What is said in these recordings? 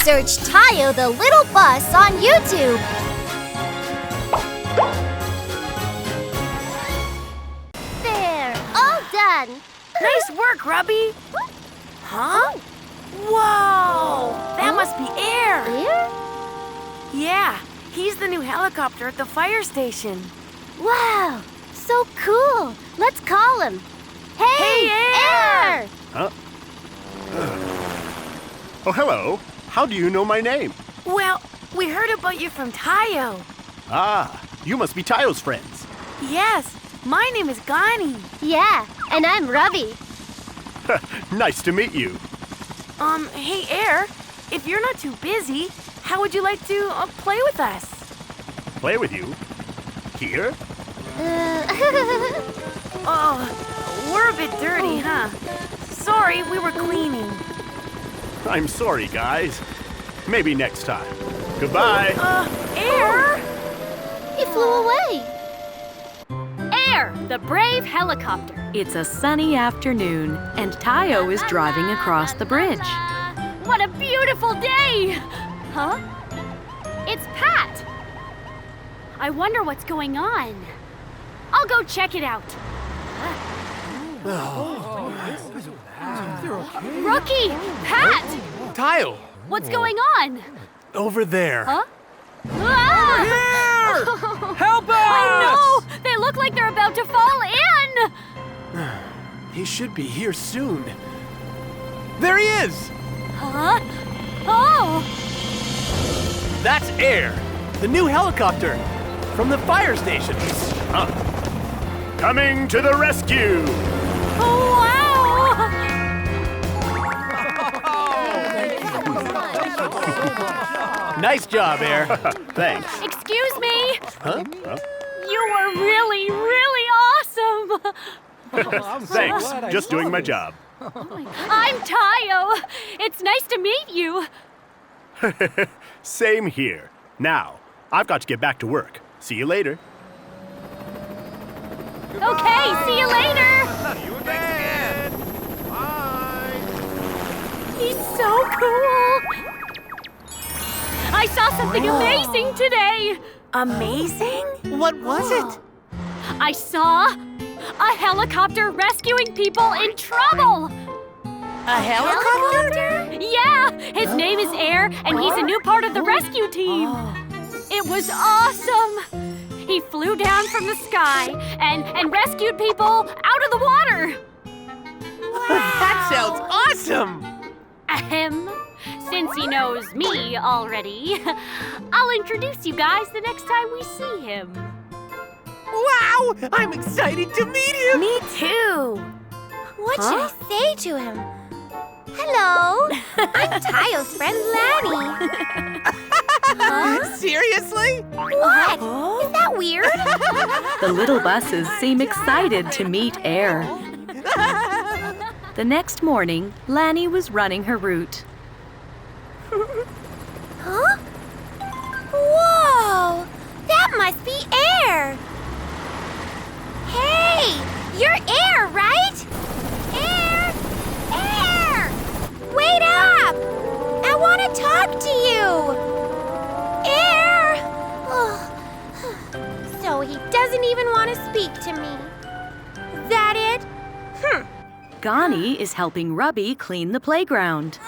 Search Tayo the Little Bus on YouTube. There, all done. Nice work, Rubby. Huh? Whoa! That must be Air. Air? Yeah, he's the new helicopter at the fire station. Wow, so cool. Let's call him. Hey, Air! Huh? Oh, hello. How do you know my name? Well, we heard about you from Tayo. Ah, you must be Tayo's friends. Yes, my name is Gani. Yeah, and I'm Ravi. Nice to meet you. Hey, Air, if you're not too busy, how would you like to play with us? Play with you? Here? Oh, we're a bit dirty, huh? Sorry, we were cleaning. I'm sorry, guys. Maybe next time. Goodbye. Air? He flew away. Air, the brave helicopter. It's a sunny afternoon, and Tayo is driving across the bridge. What a beautiful day! Huh? It's Pat. I wonder what's going on. I'll go check it out. Rookie! Pat! Tayo! What's going on? Over there. Huh? Ah! Help us! I know! They look like they're about to fall in! He should be here soon. There he is! Huh? Oh! That's Air, the new helicopter from the fire station. Coming to the rescue! Oh, wow! Nice job, Air. Thanks. Excuse me! Huh? You were really, really awesome! Thanks. Just doing my job. I'm Tayo. It's nice to meet you. Same here. Now, I've got to get back to work. See you later. Okay, see you later. You again. Bye. He's so cool. I saw something amazing today. Amazing? What was it? I saw a helicopter rescuing people in trouble. A helicopter? Yeah, his name is Air, and he's a new part of the rescue team. It was awesome. He flew down from the sky and rescued people out of the water. That sounds awesome! Ahem. Since he knows me already, I'll introduce you guys the next time we see him. Wow! I'm excited to meet him! Me too. What should I say to him? Hello, I'm Tayo's friend Lanny. Seriously? What? Is that weird? The little buses seem excited to meet Air. The next morning, Lanny was running her route. Huh? Whoa! That must be Air! Hey! You're Air, right? Air! Air! Wait up! I want to talk to you! Air! Oh. So he doesn't even want to speak to me. Is that it? Gani is helping Rubby clean the playground.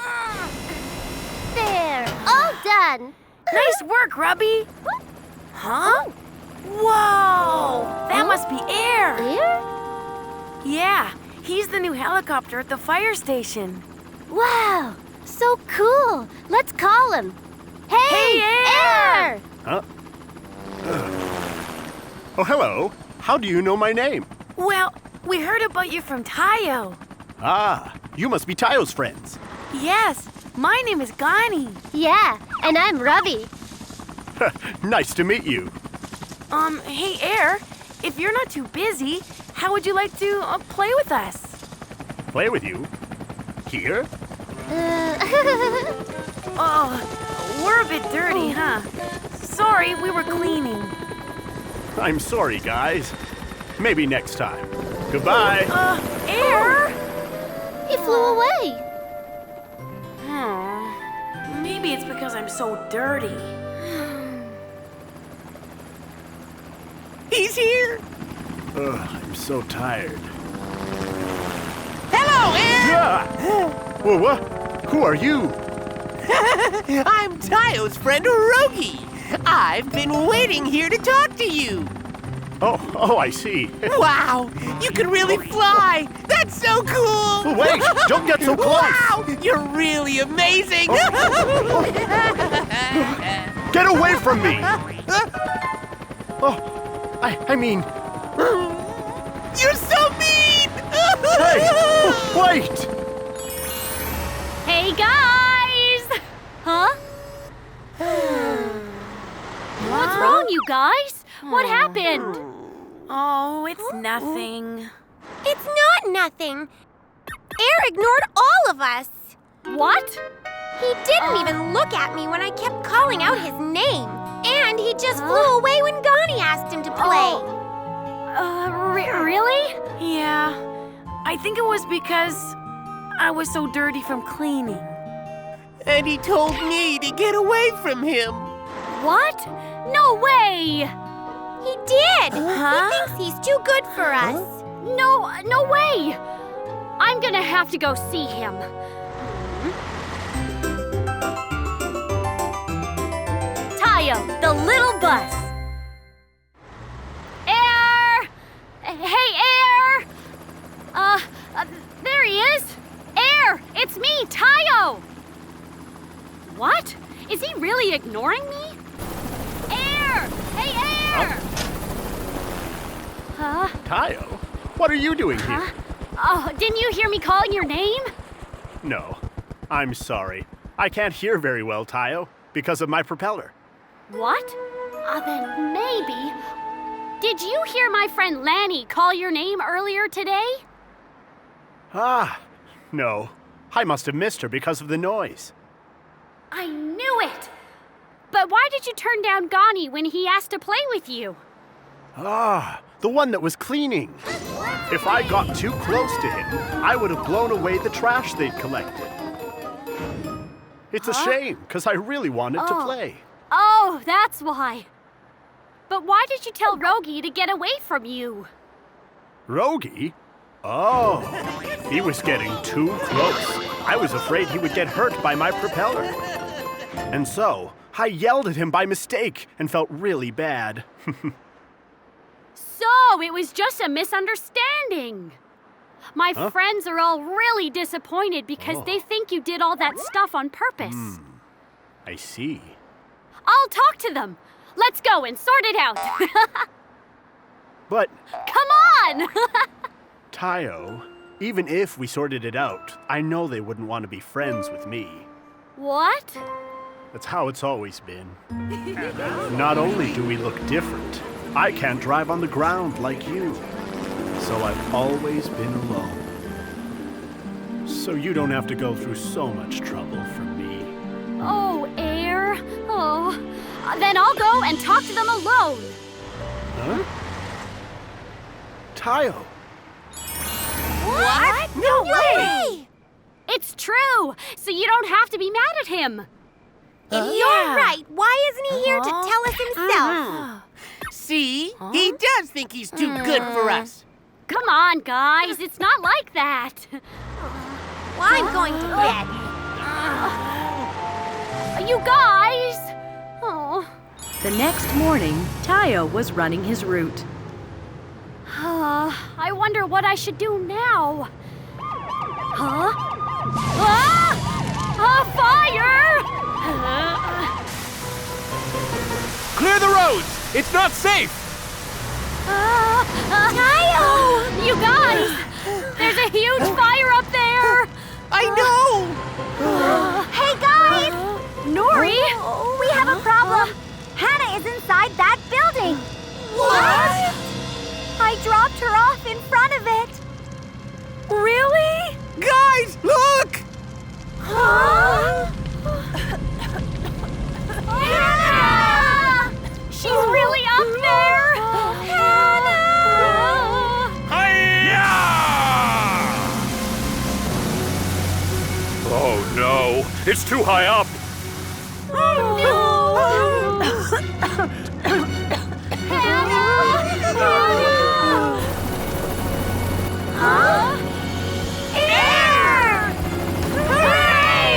There, all done. Nice work, Rubby. Huh? Whoa! That must be Air. Air? Yeah, he's the new helicopter at the fire station. Wow, so cool. Let's call him. Hey, Air! Huh? Oh, hello. How do you know my name? Well, we heard about you from Tayo. Ah, you must be Tayo's friends. Yes, my name is Gani. Yeah, and I'm Ravi. Nice to meet you. Hey, Air, if you're not too busy, how would you like to play with us? Play with you? Here? Oh, we're a bit dirty, huh? Sorry, we were cleaning. I'm sorry, guys. Maybe next time. Goodbye. Air? He flew away. Maybe maybe it's because I'm so dirty. He's here! Ugh, I'm so tired. Hello, Air! Yeah! Whoa, what? Who are you? I'm Tayo's friend, Rogi. I've been waiting here to talk to you. Oh, I see. Wow, you can really fly! That's so cool! Wait, don't get so close! Wow, you're really amazing! Get away from me! Oh, I mean... You're so mean! Hey! Wait! Hey, guys! Huh? What's wrong, you guys? What happened? Oh, it's nothing. It's not nothing. Air ignored all of us. What? He didn't even look at me when I kept calling out his name. And he just flew away when Gani asked him to play. Really? Yeah, I think it was because I was so dirty from cleaning. And he told me to get away from him. What? No way! He did. Huh? He thinks he's too good for us. No way! I'm gonna have to go see him. Tayo, the little bus. Air! Hey, Air! There he is. Air, it's me, Tayo. What? Is he really ignoring me? Air! Hey, Air! Huh? Tayo, what are you doing here? Oh, didn't you hear me calling your name? No, I'm sorry. I can't hear very well, Tayo, because of my propeller. What? Then maybe. Did you hear my friend Lanny call your name earlier today? Ah, no. I must have missed her because of the noise. I knew it! But why did you turn down Gani when he asked to play with you? Ah, the one that was cleaning. If I got too close to him, I would have blown away the trash they'd collected. It's a shame, because I really wanted to play. Oh, that's why. But why did you tell Rogi to get away from you? Rogi? Oh, he was getting too close. I was afraid he would get hurt by my propeller. And so, I yelled at him by mistake and felt really bad. So, it was just a misunderstanding. My friends are all really disappointed because they think you did all that stuff on purpose. I see. I'll talk to them. Let's go and sort it out. But, Come on! Tayo, even if we sorted it out, I know they wouldn't want to be friends with me. What? That's how it's always been. Not only do we look different, I can't drive on the ground like you. So I've always been alone. So you don't have to go through so much trouble for me. Oh, Air. Oh. Then I'll go and talk to them alone. Huh? Tayo. What? No way! It's true, so you don't have to be mad at him. You're right. Why isn't he here to tell us himself? See? He does think he's too good for us. Come on, guys. It's not like that. Well, I'm going to bed. You guys. Oh. The next morning, Tayo was running his route. I wonder what I should do now. Huh? A fire! Clear the roads! It's not safe! Tayo! You guys! There's a huge fire up there! I know! Hey, guys! Nori! We have a problem. Hannah is inside that building. What? I dropped her off in front of it. Really? Guys, look! Huh? Hannah! She's really up there! Hannah! Hi-ya! Oh no, it's too high up. Huh? Air! Hooray!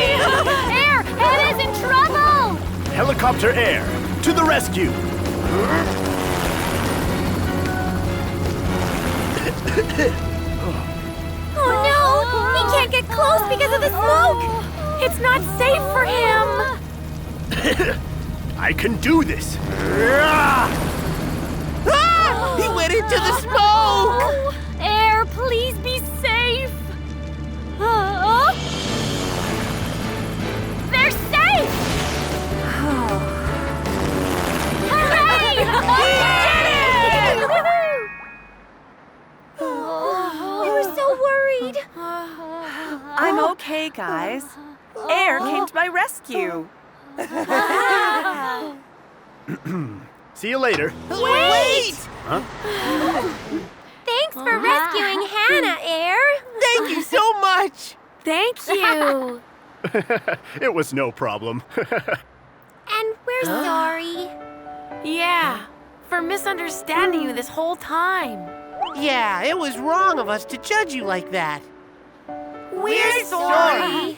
Air, Hannah's in trouble! Helicopter Air, to the rescue! Oh no! He can't get close because of the smoke! It's not safe for him. I can do this! Ah! He went into the smoke! Air, please be safe! They're safe! Hooray! We did it! We were so worried. I'm okay, guys. Air came to my rescue. See you later. Wait! Huh? Thanks for rescuing Hannah, Air. Thank you so much! Thank you. It was no problem. And we're sorry. Yeah, for misunderstanding you this whole time. Yeah, it was wrong of us to judge you like that. We're sorry.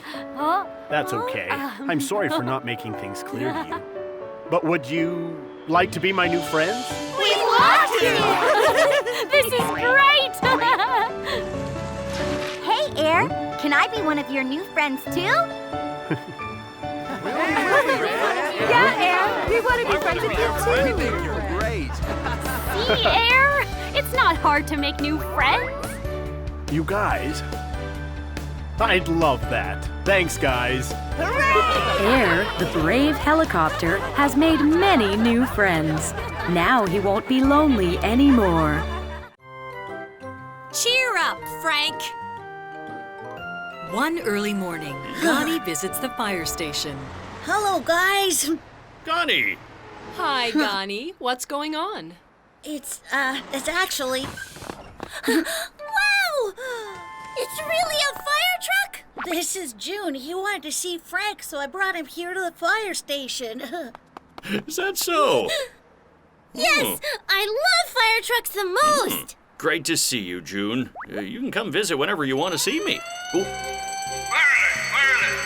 That's okay. I'm sorry for not making things clear to you. But would you like to be my new friends? We want to! This is great! Hey, Air. Can I be one of your new friends, too? Yeah, Air. We want to be friends with you, too. See, Air? It's not hard to make new friends. You guys? I'd love that. Thanks, guys. Air, the brave helicopter, has made many new friends. Now he won't be lonely anymore. Cheer up, Frank! One early morning, Gani visits the fire station. Hello, guys. Connie! Hi, Gani. What's going on? It's actually... Wow! It's really a fire truck? This is June. He wanted to see Frank, so I brought him here to the fire station. Is that so? Yes! I love fire trucks the most! Great to see you, June. You can come visit whenever you want to see me. Oh. Wireless!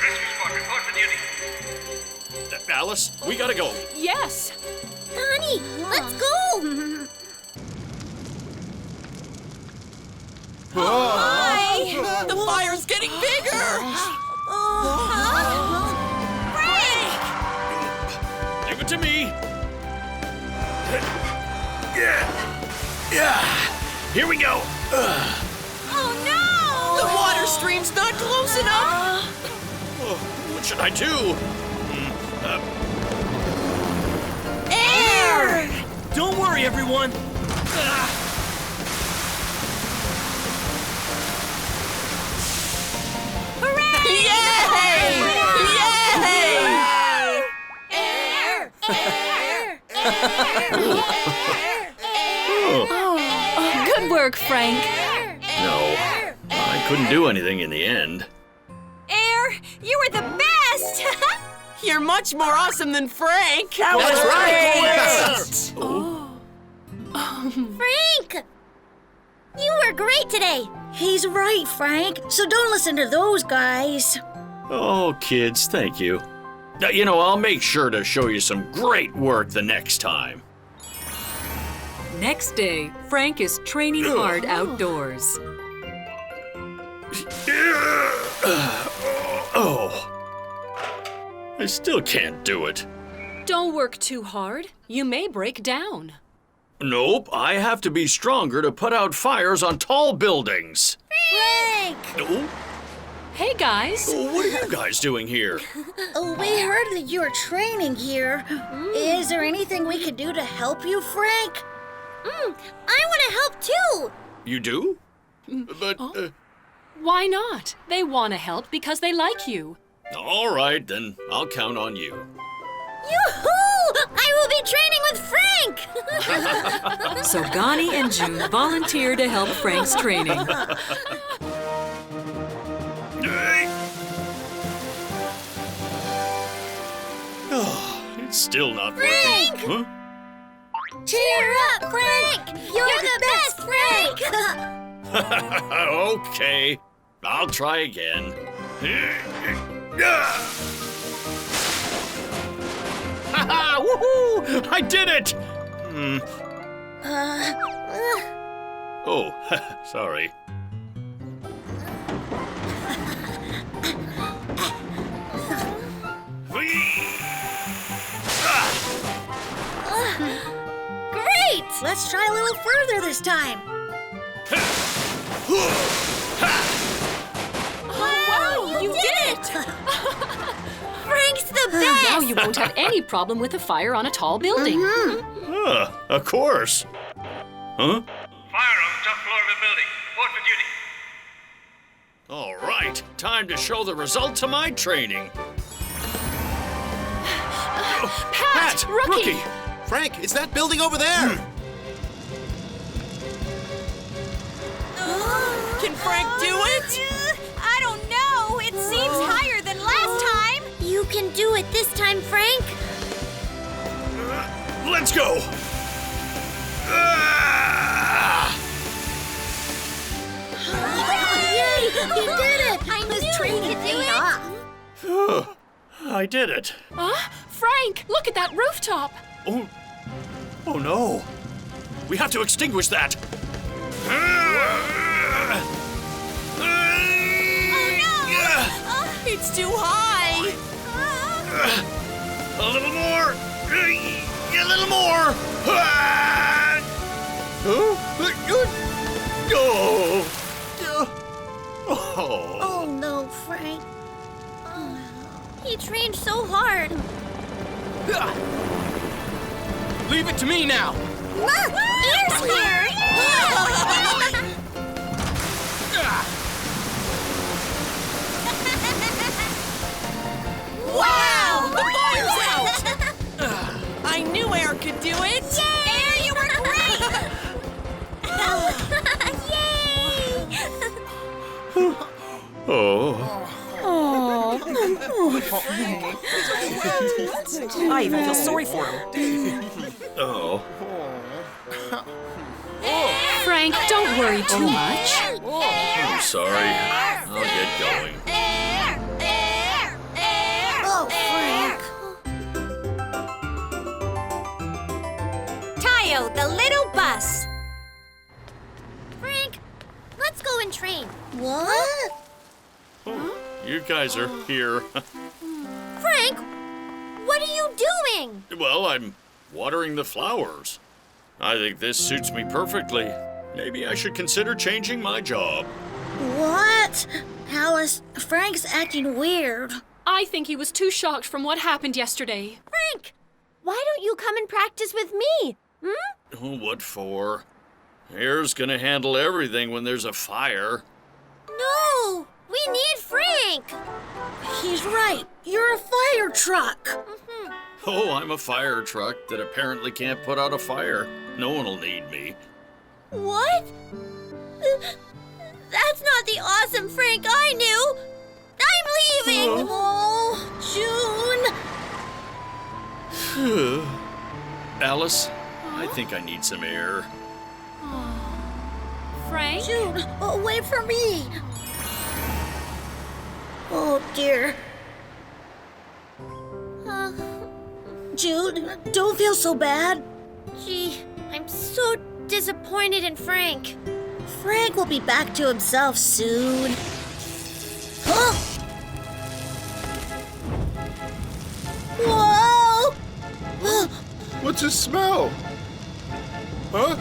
Rescue squad, report for duty. Alice, we gotta go. Yes. Connie, let's go! Hi! The fire's getting bigger! Frank! Give it to me. Yeah. Here we go. Oh no! The water stream's not close enough! Oh, what should I do? Air! Don't worry, everyone! Hooray! Yay! Air! Good work, Frank. No, I couldn't do anything in the end. Air, you were the best! You're much more awesome than Frank! That's Frank! You were great today. He's right, Frank. So don't listen to those guys. Oh, kids, thank you. You know, I'll make sure to show you some great work the next time. Next day, Frank is training hard outdoors. Oh, I still can't do it. Don't work too hard. You may break down. Nope, I have to be stronger to put out fires on tall buildings. Frank! Oh, Hey, guys. what are you guys doing here? Oh, we heard that you were training here. Is there anything we could do to help you, Frank? I want to help too. You do? But, Why not? They want to help because they like you. all right, then I'll count on you. Yoo-hoo! I will be training with Frank! So Gani and June volunteer to help Frank's training. Oh, It's still not Frank! working. Cheer up, Frank! You're the best, Frank! Huh? Okay. I'll try again. Ha-ha! Woohoo! I did it! Oh, sorry. Great! Let's try a little further this time. Wow, you did it! Frank's the best! Now you won't have any problem with a fire on a tall building. Of course. Huh? Fire on the top floor of the building. Report for duty. All right, time to show the results of my training. Pat! Rookie! Frank, it's that building over there. Can Frank do it? I don't know. It seems higher than last time. You can do it this time, Frank. Let's go. Yay! He did it! His training paid off. I did it. Frank, look at that rooftop! Oh no. We have to extinguish that. It's too high. A little more. A little more. Oh. Oh no, Frank. He trained so hard. Leave it to me now. Look, Ear's here. Wow! The fire's out! I knew Air could do it! Air, you were great! Yay! Oh. I even feel sorry for him. Oh. Frank, don't worry too much. I'm sorry. I'll get going. Oh, Frank. Tayo, the little bus. Frank, let's go and train. What? You guys are here. Frank, what are you doing? Well, I'm watering the flowers. I think this suits me perfectly. Maybe I should consider changing my job. What? Alice, Frank's acting weird. I think he was too shocked from what happened yesterday. Frank, why don't you come and practice with me? Oh, what for? Air's gonna handle everything when there's a fire. No, we need Frank. He's right. You're a fire truck. Oh, I'm a fire truck that apparently can't put out a fire. No one will need me. What? That's not the awesome Frank I knew. I'm leaving. Oh, June. Alice, I think I need some air. Frank? June, wait for me. Oh, dear. June, don't feel so bad. Gee, I'm so disappointed in Frank. Frank will be back to himself soon. Oh! Whoa! What's the smell? Huh?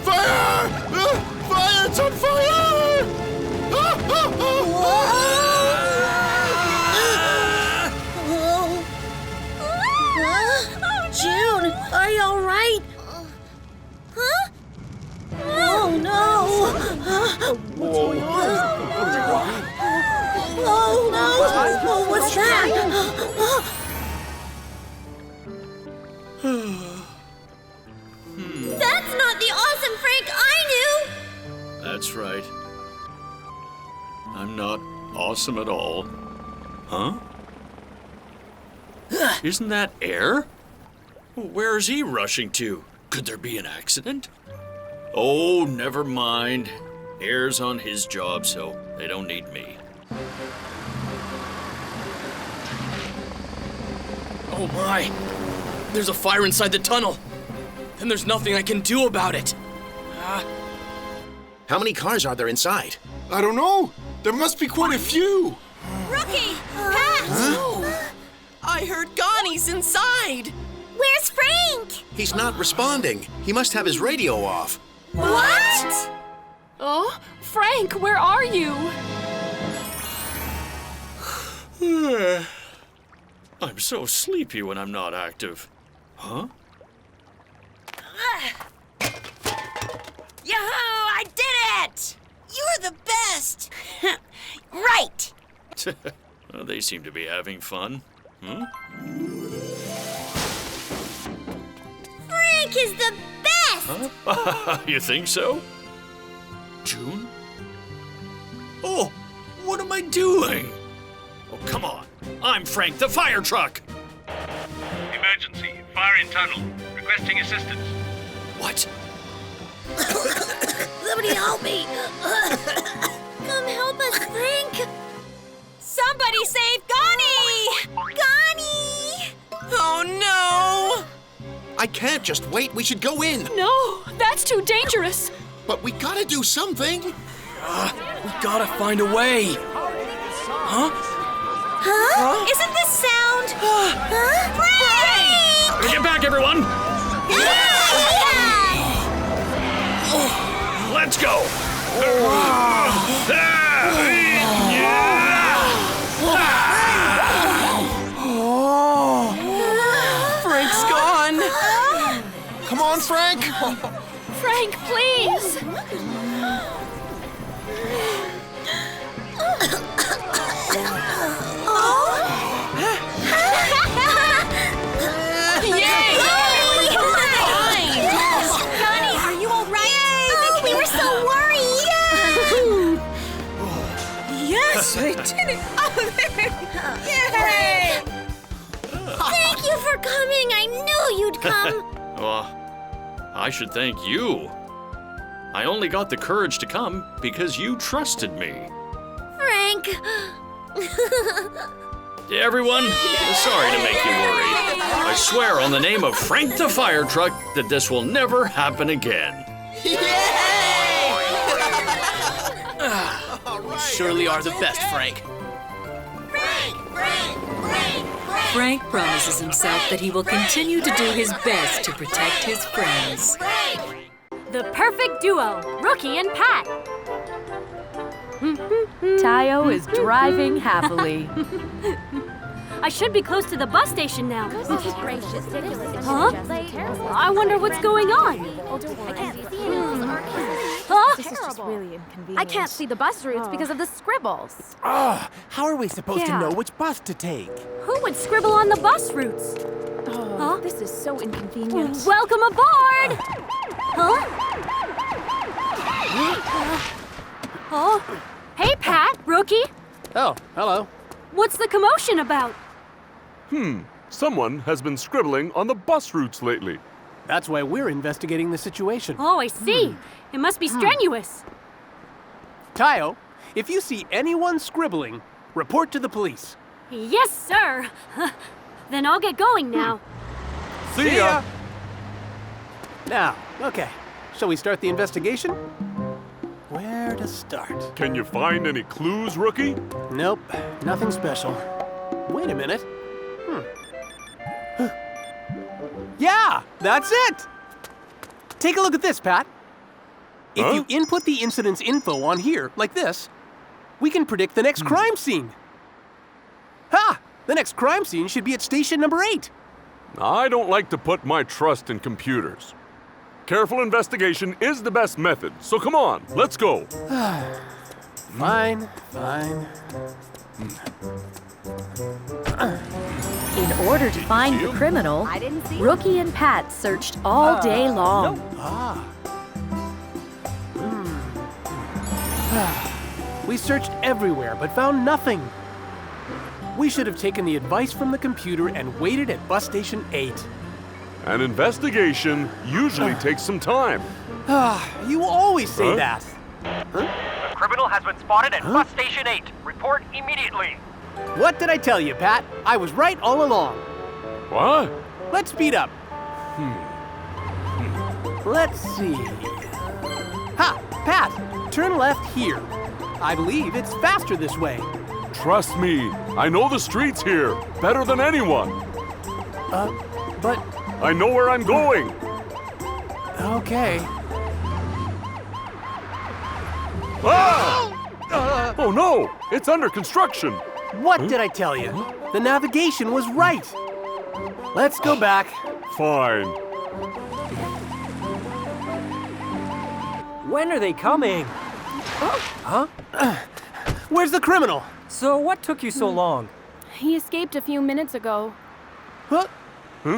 Fire! Fire! It's on fire! June, are you all right? Huh? Oh no! Oh no! Oh, what's that? That's not the awesome Frank I knew. That's right. I'm not awesome at all. Huh? Isn't that Air? Where is he rushing to? Could there be an accident? Oh, never mind. Air's on his job, so they don't need me. Oh my! There's a fire inside the tunnel, and there's nothing I can do about it. How many cars are there inside? I don't know. There must be quite a few. Rookie! Pat! I heard Ghani's inside! Where's Frank? He's not responding. He must have his radio off. What? Oh, Frank, where are you? I'm so sleepy when I'm not active. Huh? Yahoo! I did it! You're the best! Right. Well, they seem to be having fun. Frank is the best. Huh? You think so? June? Oh, what am I doing? Oh, come on. I'm Frank the fire truck. Emergency. Fire in tunnel. Requesting assistance. What? Somebody help me! Come help us, Frank. Somebody save Ghani! Ghani! Oh no! I can't just wait. We should go in. No, that's too dangerous. But we gotta do something. We gotta find a way. Huh? Isn't this sound? Frank! Get back, everyone! Let's go! Frank's gone. Come on, Frank. Frank, please. Ghani, are you all right? Oh, we were so worried. Yes, I did it! Yay! Thank you for coming. I knew you'd come. Well, I should thank you. I only got the courage to come because you trusted me. Frank. Everyone, sorry to make you worry. I swear on the name of Frank the fire truck that this will never happen again. You surely are the best, Frank. Frank promises himself that he will continue to do his best to protect his friends. The perfect duo, Rookie and Pat. Tayo is driving happily. I should be close to the bus station now. Huh? I wonder what's going on. Huh? This is just really inconvenient. I can't see the bus routes because of the scribbles. How are we supposed to know which bus to take? Who would scribble on the bus routes? Huh? This is so inconvenient. Welcome aboard! Huh? Oh, hey, Pat, Rookie. Oh, hello. What's the commotion about? Someone has been scribbling on the bus routes lately. That's why we're investigating the situation. Oh, I see. It must be strenuous. Tayo, if you see anyone scribbling, report to the police. Yes, sir. Then I'll get going now. See ya! Now, okay. Shall we start the investigation? Where to start? Can you find any clues, Rookie? Nope, nothing special. Wait a minute. Yeah, that's it! Take a look at this, Pat. If you input the incident's info on here, like this, we can predict the next crime scene. Ha! The next crime scene should be at station number 8. I don't like to put my trust in computers. Careful investigation is the best method, so come on, let's go. Fine. In order to find the criminal, Rookie and Pat searched all day long. We searched everywhere but found nothing. We should have taken the advice from the computer and waited at bus station 8. An investigation usually takes some time. You always say that. The criminal has been spotted at bus station 8. Report immediately. What did I tell you, Pat? I was right all along. What? Let's speed up. Let's see. Ha! Pat, turn left here. I believe it's faster this way. Trust me, I know the streets here better than anyone. But... I know where I'm going. Okay. Ah! Oh no, it's under construction. What did I tell you? The navigation was right. Let's go back. Fine. When are they coming? Huh? Where's the criminal? So what took you so long? He escaped a few minutes ago. Huh?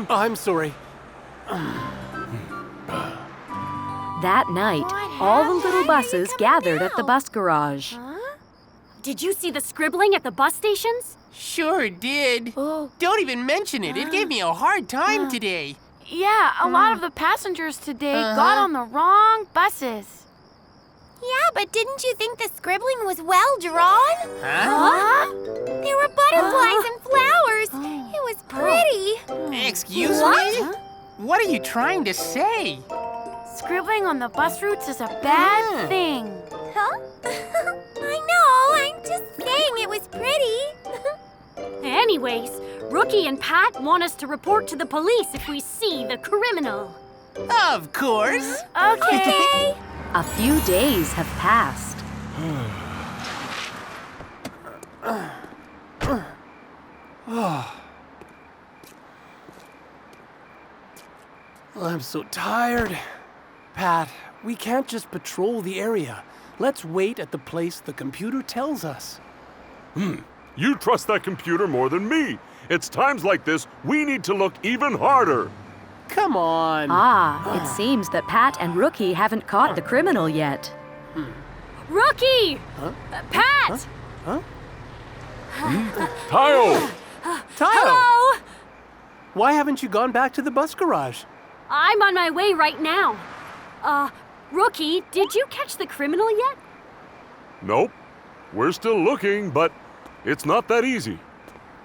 I'm sorry. That night, all the little buses gathered at the bus garage. Did you see the scribbling at the bus stations? Sure did. Don't even mention it. It gave me a hard time today. Yeah, a lot of the passengers today got on the wrong buses. Yeah, but didn't you think the scribbling was well drawn? Huh? There were butterflies and flowers. It was pretty. Excuse me? What are you trying to say? Scribbling on the bus routes is a bad thing. Huh? I know. I'm just saying it was pretty. Anyways, Rookie and Pat want us to report to the police if we see the criminal. Of course. Okay. A few days have passed. I'm so tired. Pat, we can't just patrol the area. Let's wait at the place the computer tells us. You trust that computer more than me. It's times like this we need to look even harder. Come on. It seems that Pat and Rookie haven't caught the criminal yet. Rookie! Pat! Tayo! Tayo! Hello! Why haven't you gone back to the bus garage? I'm on my way right now. Rookie, did you catch the criminal yet? Nope. We're still looking, but it's not that easy.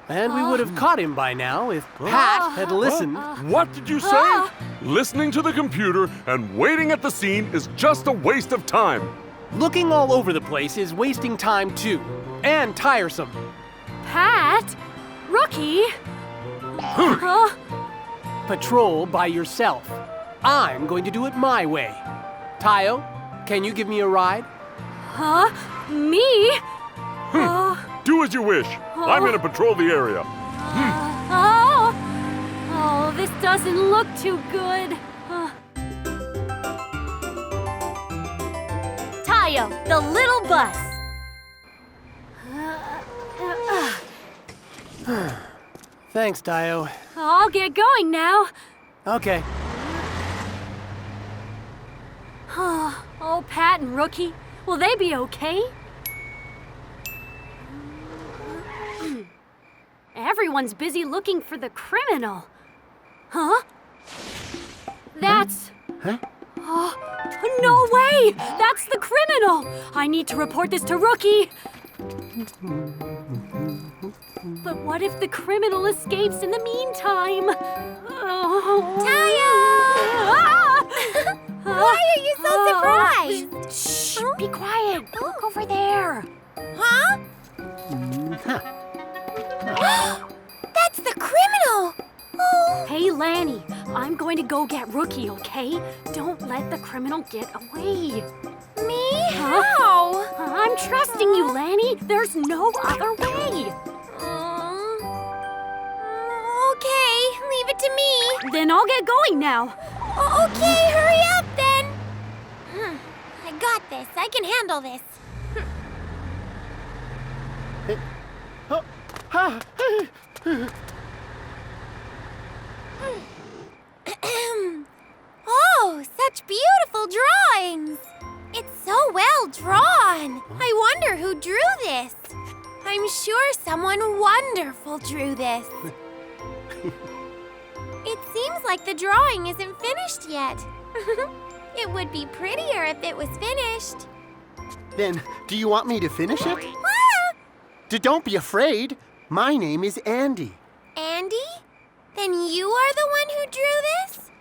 And we would have caught him by now if Pat had listened. What did you say? Listening to the computer and waiting at the scene is just a waste of time. Looking all over the place is wasting time too. And tiresome. Pat? Rookie? Patrol by yourself. I'm going to do it my way. Tayo, can you give me a ride? Huh? Me? Do as you wish. I'm gonna patrol the area. Oh, this doesn't look too good. Tayo, the little bus. Thanks, Tayo. I'll get going now. Okay. Oh, Pat and Rookie, will they be okay? Everyone's busy looking for the criminal. Huh? That's... no way! That's the criminal! I need to report this to Rookie. But what if the criminal escapes in the meantime? Tayo! Why are you so surprised? Shh! Be quiet. Look over there. Huh? That's the criminal! Oh. Hey, Lanny, I'm going to go get Rookie, okay? Don't let the criminal get away. Me? How? I'm trusting you, Lanny. There's no other way. Okay, leave it to me. Then I'll get going now. Okay, hurry up then. I got this. I can handle this. Oh, such beautiful drawings! It's so well drawn. I wonder who drew this. I'm sure someone wonderful people drew this. It seems like the drawing isn't finished yet. It would be prettier if it was finished. Then, do you want me to finish it? Ah! Don't be afraid. My name is Andy. Andy? Then you are the one who drew this?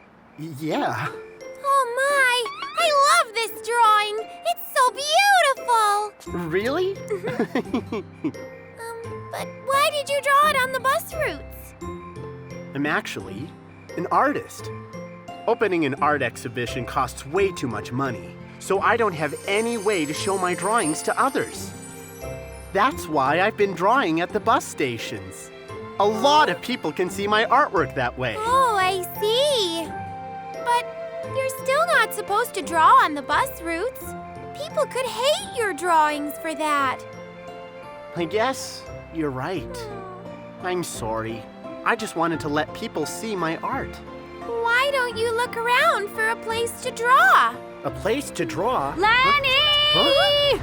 Yeah. Oh my! I love this drawing! It's so beautiful! Really? But why did you draw it on the bus routes? I'm actually an artist. Opening an art exhibition costs way too much money, so I don't have any way to show my drawings to others. That's why I've been drawing at the bus stations. A lot of people can see my artwork that way. Oh, I see. But you're still not supposed to draw on the bus routes. People could hate your drawings for that. I guess you're right. I'm sorry. I just wanted to let people see my art. Why don't you look around for a place to draw? A place to draw? Lanny!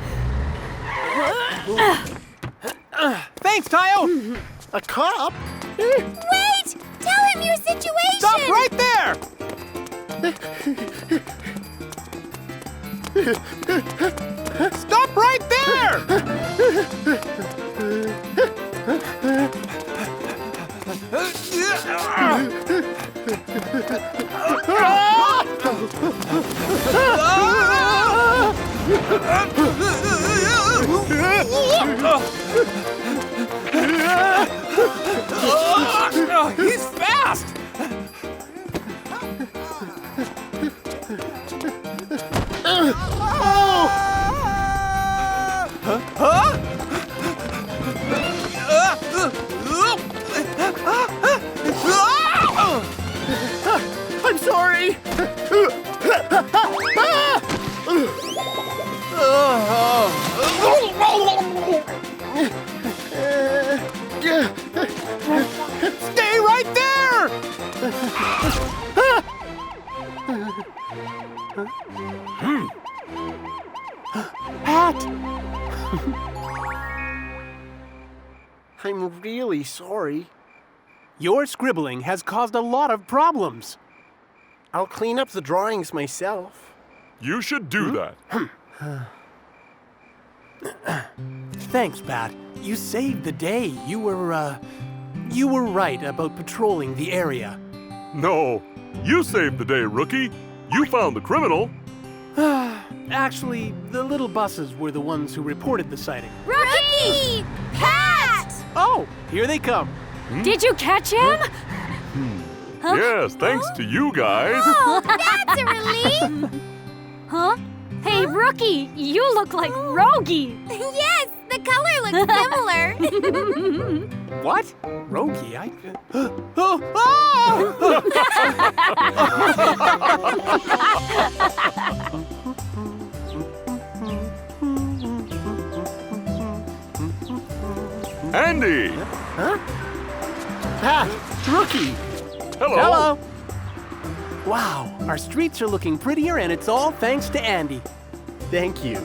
Thanks, Tayo! A cop? Wait! Tell him your situation! Stop right there! Stop right there! He's fast! I'm sorry! Stay right there! Pat! I'm really sorry. Your scribbling has caused a lot of problems. I'll clean up the drawings myself. You should do that. Thanks, Pat. You saved the day. You were right about patrolling the area. No, you saved the day, rookie. You found the criminal. Actually, the little buses were the ones who reported the sighting. Rookie! Pat! Oh, here they come. Did you catch him? Huh? Yes, thanks to you guys. Oh, that's a relief! Huh? Hey, rookie, you look like Rogie. Yes, the color looks similar. What? Rogie? Andy! Huh? Pat! Rookie! Hello! Hello! Wow, our streets are looking prettier, and it's all thanks to Andy. Thank you.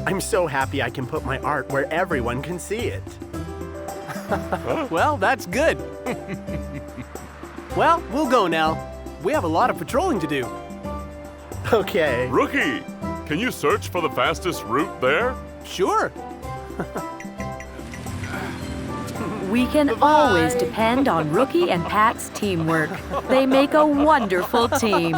I'm so happy I can put my art where everyone can see it. Well, that's good. Well, we'll go now. We have a lot of patrolling to do. Okay. Rookie, can you search for the fastest route there? Sure. We can always depend on Rookie and Pat's teamwork. They make a wonderful team.